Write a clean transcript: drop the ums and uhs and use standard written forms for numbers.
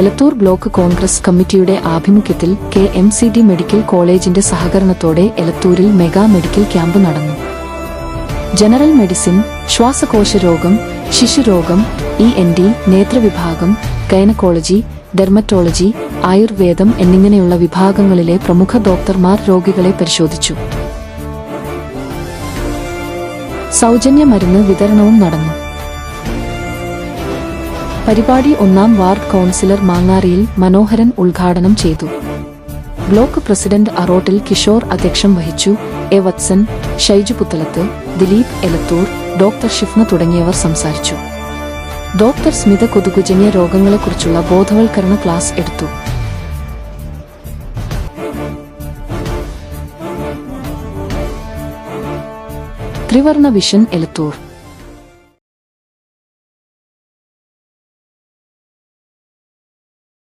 Elathur block Congress കമ്മിറ്റിയുടെ ആഭിമുഖ്യത്തിൽ KMCD medical കോളേജിന്റെ സഹകരണത്തോടെ എലത്തൂരിൽ മെഗാ മെഡിക്കൽ ക്യാമ്പ് നടന്നു. ജനറൽ മെഡിസിൻ, ശ്വാസകോശരോഗം, ശിശുരോഗം, ENT, നേത്രവിഭാഗം, ഗൈനക്കോളജി, ഡെർമറ്റോളജി, ആയുർവേദം എന്നിങ്ങനെയുള്ള വിഭാഗങ്ങളിലെ പ്രമുഖ ഡോക്ടർമാർ രോഗികളെ പരിശോധിച്ചു. സൗജന്യ മരുന്ന് വിതരണവും നടന്നു. പരിപാടി 1-ാം വാർഡ് കൗൺസിലർ മാങ്ങാറിയിൽ മനോഹരൻ ഉദ്ഘാടനം ചെയ്തു. ബ്ലോക്ക് പ്രസിഡന്റ് അറോട്ടിൽ കിഷോർ അധ്യക്ഷം വഹിച്ചു. വത്സൻ, ഷൈജു പുത്തലത്ത്, ദിലീപ് എലത്തൂർ, ഡോക്ടർ ഷിഫ്ന തുടങ്ങിയവർ സംസാരിച്ചു. ഡോക്ടർ സ്മിത കൊതുകുജന്യ രോഗങ്ങളെക്കുറിച്ചുള്ള ബോധവൽക്കരണ ക്ലാസ് എടുത്തു. ത്രിവർണ വിഷൻ എലത്തൂർ.